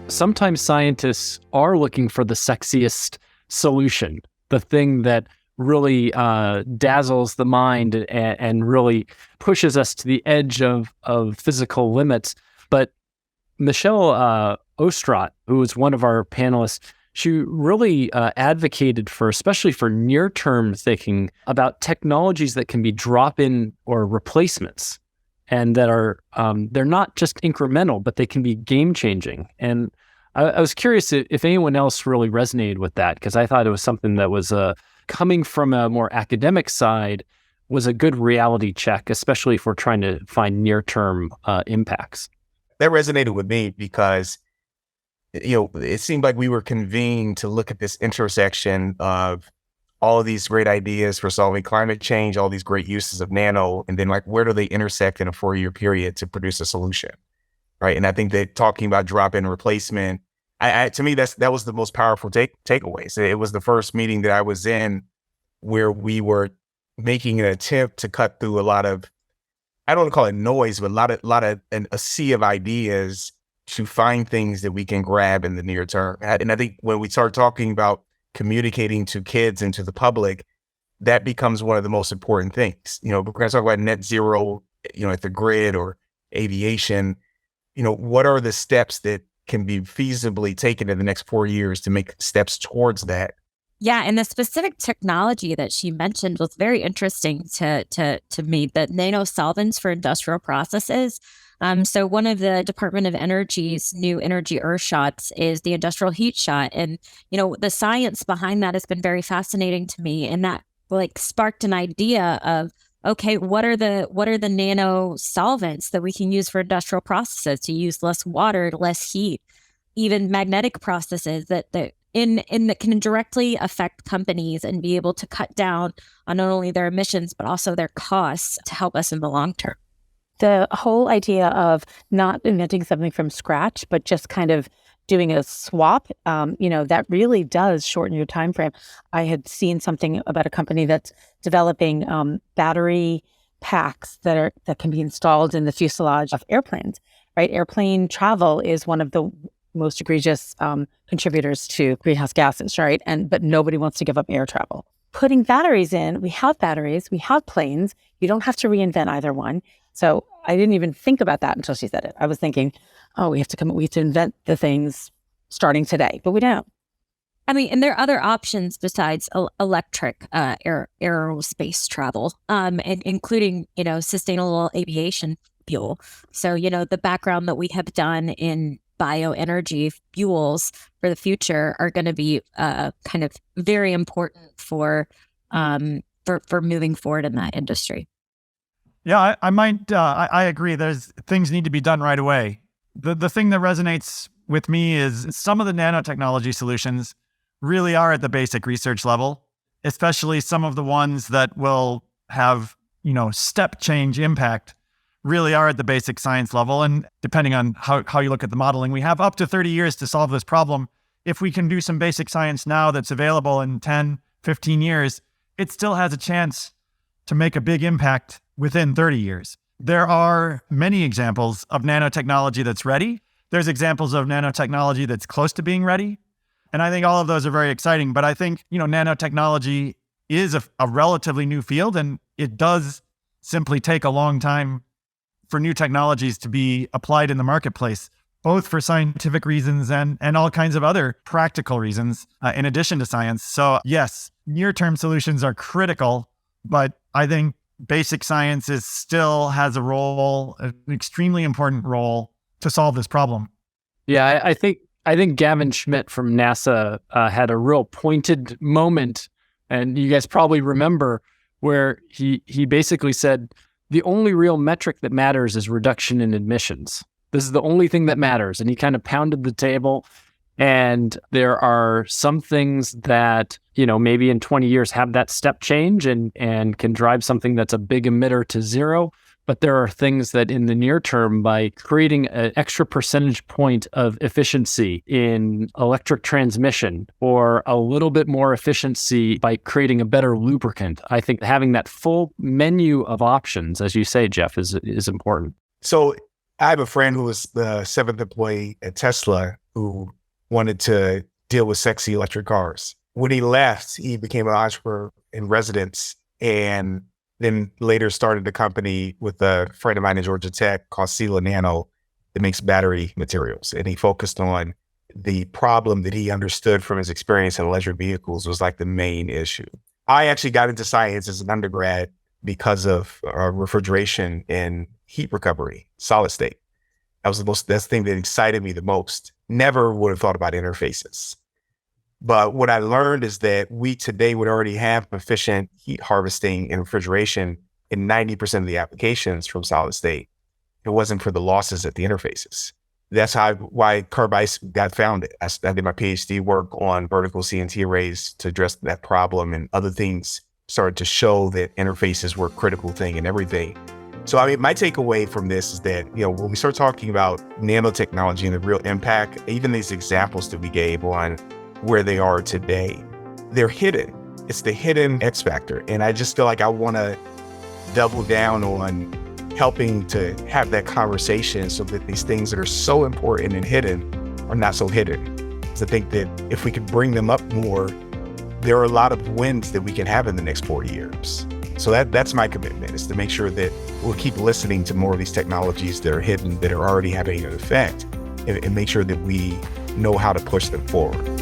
sometimes scientists are looking for the sexiest solution, the thing that really dazzles the mind and really pushes us to the edge of physical limits. But Michelle Ostrat, who was one of our panelists, she really advocated for, especially for near-term thinking, about technologies that can be drop-in or replacements, and that are they're not just incremental, but they can be game-changing. And I was curious if anyone else really resonated with that, because I thought it was something that was coming from a more academic side, was a good reality check, especially if we're trying to find near-term impacts. That resonated with me because, it seemed like we were convened to look at this intersection of all of these great ideas for solving climate change, all these great uses of nano, and then where do they intersect in a 4-year period to produce a solution, right? And I think that talking about drop-in replacement, to me, that was the most powerful takeaways. It was the first meeting that I was in where we were making an attempt to cut through a lot of, I don't want to call it noise, but a sea of ideas to find things that we can grab in the near term. And I think when we start talking about communicating to kids and to the public, that becomes one of the most important things. We're going to talk about net zero, at the grid or aviation. What are the steps that can be feasibly taken in the next 4 years to make steps towards that? Yeah, and the specific technology that she mentioned was very interesting to me, the nanosolvents for industrial processes. So one of the Department of Energy's new energy earthshots is the industrial heat shot. And, the science behind that has been very fascinating to me. And that sparked an idea of, okay, what are the nano solvents that we can use for industrial processes to use less water, less heat, even magnetic processes that can directly affect companies and be able to cut down on not only their emissions, but also their costs to help us in the long term. The whole idea of not inventing something from scratch, but just kind of doing a swap, that really does shorten your time frame. I had seen something about a company that's developing battery packs that can be installed in the fuselage of airplanes, right? Airplane travel is one of the most egregious contributors to greenhouse gases, right? But nobody wants to give up air travel. Putting batteries in, we have batteries, we have planes. You don't have to reinvent either one. So I didn't even think about that until she said it. I was thinking, we have to invent the things starting today, but we don't. I mean, and there are other options besides electric aerospace travel, including, sustainable aviation fuel. So, the background that we have done in bioenergy fuels for the future are going to be kind of very important for moving forward in that industry. Yeah, I agree. There's things need to be done right away. The thing that resonates with me is some of the nanotechnology solutions really are at the basic research level, especially some of the ones that will have, step change impact really are at the basic science level. And depending on how you look at the modeling, we have up to 30 years to solve this problem. If we can do some basic science now that's available in 10, 15 years, it still has a chance to make a big impact within 30 years. There are many examples of nanotechnology that's ready. There's examples of nanotechnology that's close to being ready. And I think all of those are very exciting. But I think, nanotechnology is a relatively new field, and it does simply take a long time for new technologies to be applied in the marketplace, both for scientific reasons and all kinds of other practical reasons, in addition to science. So yes, near-term solutions are critical, but I think basic science still has a role, an extremely important role to solve this problem. Yeah, I think Gavin Schmidt from NASA had a real pointed moment, and you guys probably remember, where he basically said, the only real metric that matters is reduction in emissions. This is the only thing that matters. And he kind of pounded the table. And there are some things that, maybe in 20 years have that step change and can drive something that's a big emitter to zero. But there are things that in the near term, by creating an extra percentage point of efficiency in electric transmission, or a little bit more efficiency by creating a better lubricant, I think having that full menu of options, as you say, Jeff, is important. So I have a friend who was the 7th employee at Tesla, who wanted to deal with sexy electric cars. When he left, he became an entrepreneur in residence and then later started a company with a friend of mine in Georgia Tech called Sela Nano that makes battery materials. And he focused on the problem that he understood from his experience in electric vehicles was like the main issue. I actually got into science as an undergrad because of refrigeration and heat recovery, solid state. That's the thing that excited me the most. Never would have thought about interfaces. But what I learned is that we today would already have efficient heat harvesting and refrigeration in 90% of the applications from solid state. It wasn't for the losses at the interfaces. That's why Carbice got founded. I did my PhD work on vertical CNT arrays to address that problem, and other things started to show that interfaces were a critical thing in everything. So, I mean, my takeaway from this is that, when we start talking about nanotechnology and the real impact, even these examples that we gave on where they are today, they're hidden. It's the hidden X factor. And I just feel like I want to double down on helping to have that conversation so that these things that are so important and hidden are not so hidden. Because I think that if we could bring them up more, there are a lot of wins that we can have in the next 40 years. So that's my commitment, is to make sure that we'll keep listening to more of these technologies that are hidden, that are already having an effect, and make sure that we know how to push them forward.